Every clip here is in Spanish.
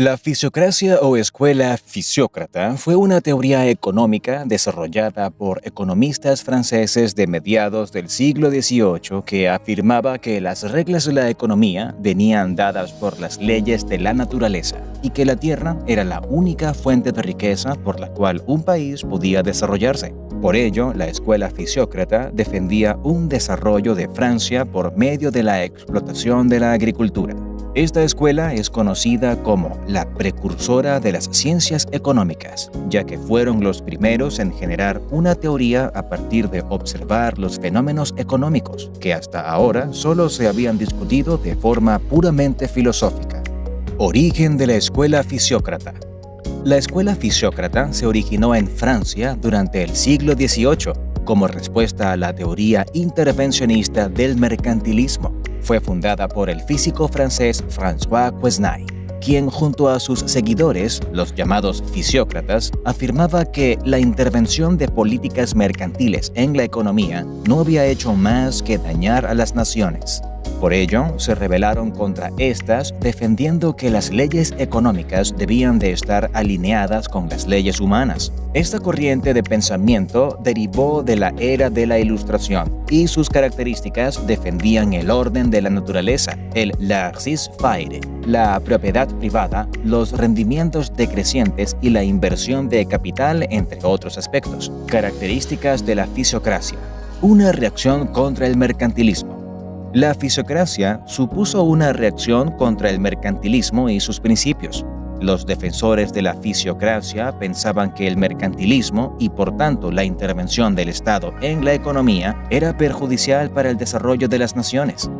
La fisiocracia o escuela fisiócrata fue una teoría económica desarrollada por economistas franceses de mediados del siglo XVIII que afirmaba que las reglas de la economía venían dadas por las leyes de la naturaleza y que la tierra era la única fuente de riqueza por la cual un país podía desarrollarse. Por ello, la escuela fisiócrata defendía un desarrollo de Francia por medio de la explotación de la agricultura. Esta escuela es conocida como la precursora de las ciencias económicas, ya que fueron los primeros en generar una teoría a partir de observar los fenómenos económicos, que hasta ahora solo se habían discutido de forma puramente filosófica. Origen de la escuela fisiócrata. La escuela fisiócrata se originó en Francia durante el siglo XVIII como respuesta a la teoría intervencionista del mercantilismo. Fue fundada por el físico francés François Quesnay, quien junto a sus seguidores, los llamados fisiócratas, afirmaba que la intervención de políticas mercantiles en la economía no había hecho más que dañar a las naciones. Por ello, se rebelaron contra estas, defendiendo que las leyes económicas debían de estar alineadas con las leyes humanas. Esta corriente de pensamiento derivó de la era de la Ilustración y sus características defendían el orden de la naturaleza, el laissez-faire, la propiedad privada, los rendimientos decrecientes y la inversión de capital, entre otros aspectos. Características de la fisiocracia. Una reacción contra el mercantilismo. La fisiocracia supuso una reacción contra el mercantilismo y sus principios. Los defensores de la fisiocracia pensaban que el mercantilismo y por tanto la intervención del Estado en la economía era perjudicial para el desarrollo de las naciones.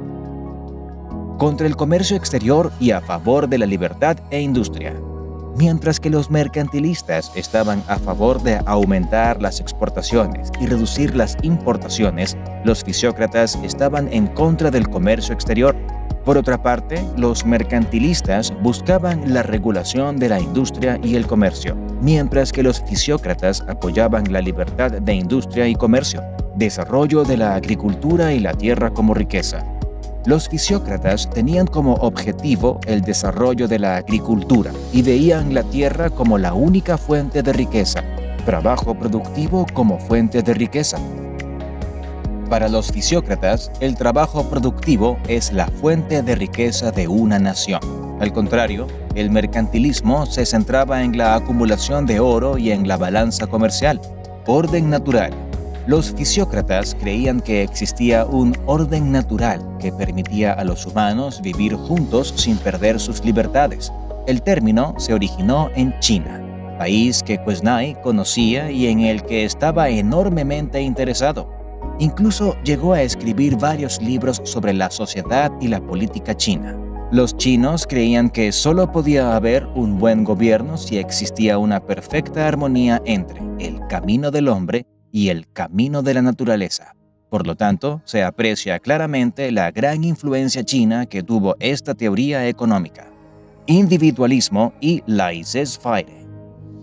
Contra el comercio exterior y a favor de la libertad e industria. Mientras que los mercantilistas estaban a favor de aumentar las exportaciones y reducir las importaciones, los fisiócratas estaban en contra del comercio exterior. Por otra parte, los mercantilistas buscaban la regulación de la industria y el comercio, mientras que los fisiócratas apoyaban la libertad de industria y comercio, desarrollo de la agricultura y la tierra como riqueza. Los fisiócratas tenían como objetivo el desarrollo de la agricultura y veían la tierra como la única fuente de riqueza, trabajo productivo como fuente de riqueza. Para los fisiócratas, el trabajo productivo es la fuente de riqueza de una nación. Al contrario, el mercantilismo se centraba en la acumulación de oro y en la balanza comercial. Orden natural. Los fisiócratas creían que existía un orden natural que permitía a los humanos vivir juntos sin perder sus libertades. El término se originó en China, país que Quesnay conocía y en el que estaba enormemente interesado. Incluso llegó a escribir varios libros sobre la sociedad y la política china. Los chinos creían que solo podía haber un buen gobierno si existía una perfecta armonía entre el camino del hombre y el camino de la naturaleza. Por lo tanto, se aprecia claramente la gran influencia china que tuvo esta teoría económica. Individualismo y laissez-faire.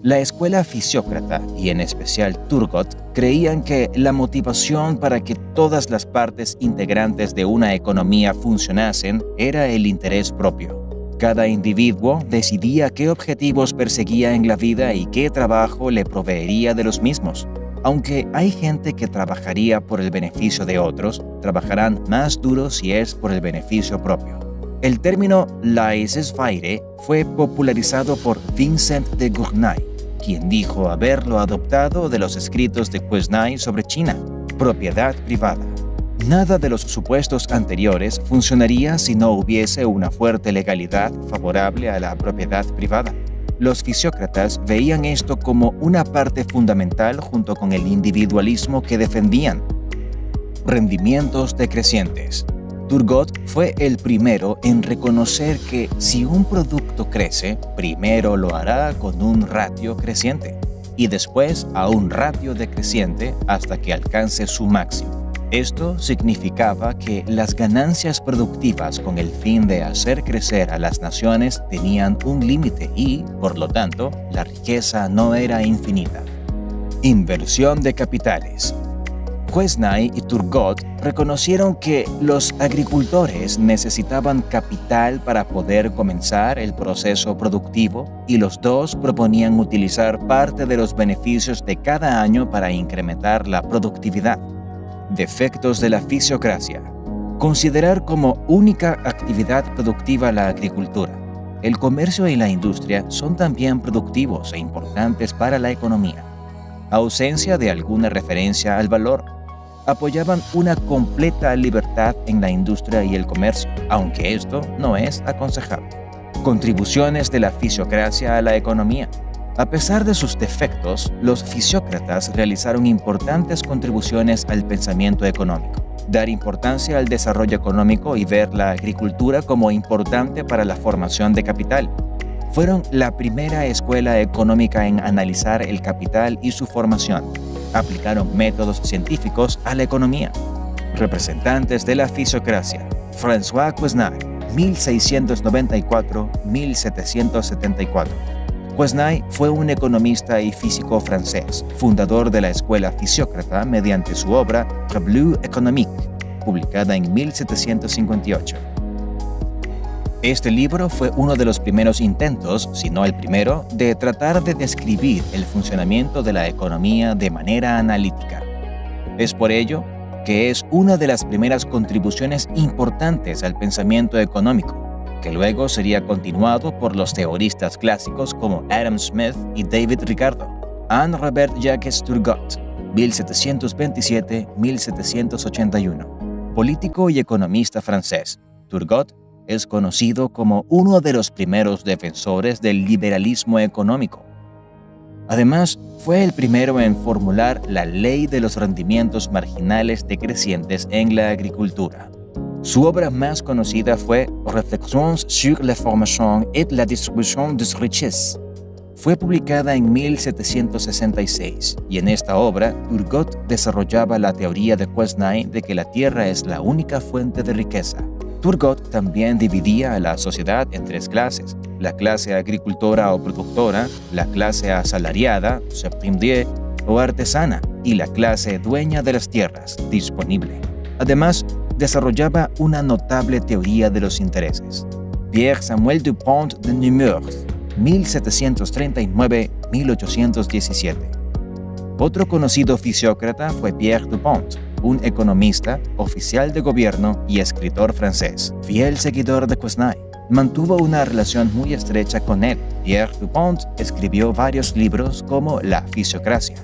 La escuela fisiócrata, y en especial Turgot, creían que la motivación para que todas las partes integrantes de una economía funcionasen era el interés propio. Cada individuo decidía qué objetivos perseguía en la vida y qué trabajo le proveería de los mismos. Aunque hay gente que trabajaría por el beneficio de otros, trabajarán más duro si es por el beneficio propio. El término laissez-faire fue popularizado por Vincent de Gournay, quien dijo haberlo adoptado de los escritos de Quesnay sobre China, propiedad privada. Nada de los supuestos anteriores funcionaría si no hubiese una fuerte legalidad favorable a la propiedad privada. Los fisiócratas veían esto como una parte fundamental junto con el individualismo que defendían. Rendimientos decrecientes. Turgot fue el primero en reconocer que si un producto crece, primero lo hará con un ratio creciente y después a un ratio decreciente hasta que alcance su máximo. Esto significaba que las ganancias productivas con el fin de hacer crecer a las naciones tenían un límite y, por lo tanto, la riqueza no era infinita. Inversión de capitales. Quesnay y Turgot reconocieron que los agricultores necesitaban capital para poder comenzar el proceso productivo y los dos proponían utilizar parte de los beneficios de cada año para incrementar la productividad. Defectos de la fisiocracia. Considerar como única actividad productiva la agricultura. El comercio y la industria son también productivos e importantes para la economía. Ausencia de alguna referencia al valor. Apoyaban una completa libertad en la industria y el comercio, aunque esto no es aconsejable. Contribuciones de la fisiocracia a la economía. A pesar de sus defectos, los fisiócratas realizaron importantes contribuciones al pensamiento económico. Dar importancia al desarrollo económico y ver la agricultura como importante para la formación de capital. Fueron la primera escuela económica en analizar el capital y su formación. Aplicaron métodos científicos a la economía. Representantes de la fisiocracia. François Quesnay, 1694-1774. Quesnay fue un economista y físico francés, fundador de la escuela fisiócrata mediante su obra Revue économique, publicada en 1758. Este libro fue uno de los primeros intentos, si no el primero, de tratar de describir el funcionamiento de la economía de manera analítica. Es por ello que es una de las primeras contribuciones importantes al pensamiento económico, que luego sería continuado por los teoristas clásicos como Adam Smith y David Ricardo. Henri Jacques Turgot, 1727-1781. Político y economista francés, Turgot es conocido como uno de los primeros defensores del liberalismo económico. Además, fue el primero en formular la ley de los rendimientos marginales decrecientes en la agricultura. Su obra más conocida fue Réflexions sur la formation et la distribution des richesses. Fue publicada en 1766 y en esta obra Turgot desarrollaba la teoría de Quesnay de que la tierra es la única fuente de riqueza. Turgot también dividía a la sociedad en tres clases: la clase agricultora o productora, la clase asalariada, subprimier o artesana, y la clase dueña de las tierras, disponible. Además, desarrollaba una notable teoría de los intereses. Pierre Samuel Dupont de Nemours, 1739-1817. Otro conocido fisiócrata fue Pierre Dupont, un economista, oficial de gobierno y escritor francés, fiel seguidor de Quesnay. Mantuvo una relación muy estrecha con él. Pierre Dupont escribió varios libros como La fisiocracia.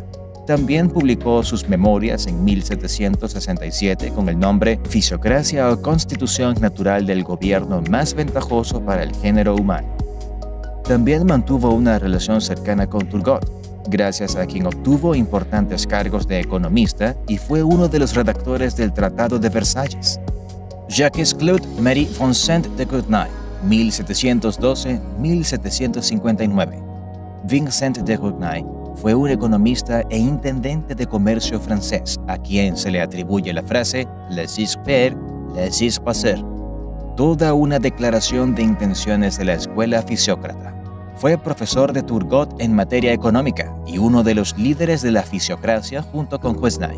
También publicó sus memorias en 1767 con el nombre Fisiocracia o Constitución Natural del Gobierno más ventajoso para el género humano. También mantuvo una relación cercana con Turgot, gracias a quien obtuvo importantes cargos de economista y fue uno de los redactores del Tratado de Versalles. Jacques-Claude Marie-Vincent de Gournay, 1712-1759. Vincent de Gournay fue un economista e intendente de comercio francés, a quien se le atribuye la frase «laissez-faire, laissez-passer», toda una declaración de intenciones de la escuela fisiócrata. Fue profesor de Turgot en materia económica y uno de los líderes de la fisiocracia junto con Quesnay.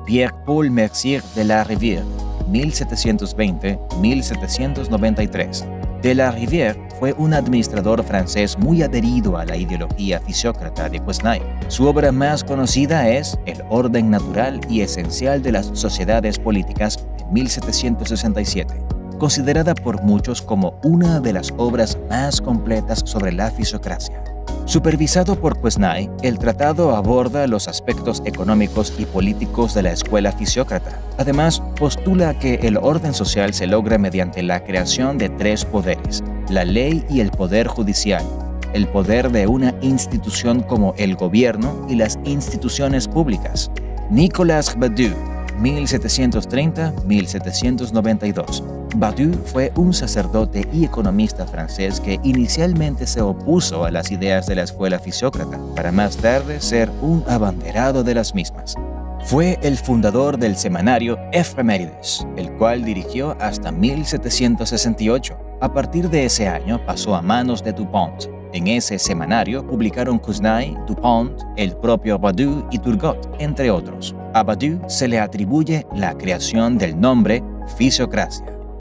Pierre-Paul Mercier de la Rivière, 1720-1793. De la Rivière fue un administrador francés muy adherido a la ideología fisiócrata de Quesnay. Su obra más conocida es El orden natural y esencial de las sociedades políticas, de 1767, considerada por muchos como una de las obras más completas sobre la fisiocracia. Supervisado por Quesnay, el tratado aborda los aspectos económicos y políticos de la escuela fisiócrata. Además, postula que el orden social se logra mediante la creación de tres poderes: la ley y el poder judicial, el poder de una institución como el gobierno y las instituciones públicas. Nicolas Badu, 1730-1792. Badu fue un sacerdote y economista francés que inicialmente se opuso a las ideas de la escuela fisiócrata, para más tarde ser un abanderado de las mismas. Fue el fundador del semanario Ephémérides, el cual dirigió hasta 1768. A partir de ese año pasó a manos de Dupont. En ese semanario publicaron Quesnay, Dupont, el propio Baudu y Turgot, entre otros. A Baudu se le atribuye la creación del nombre fisiocracia.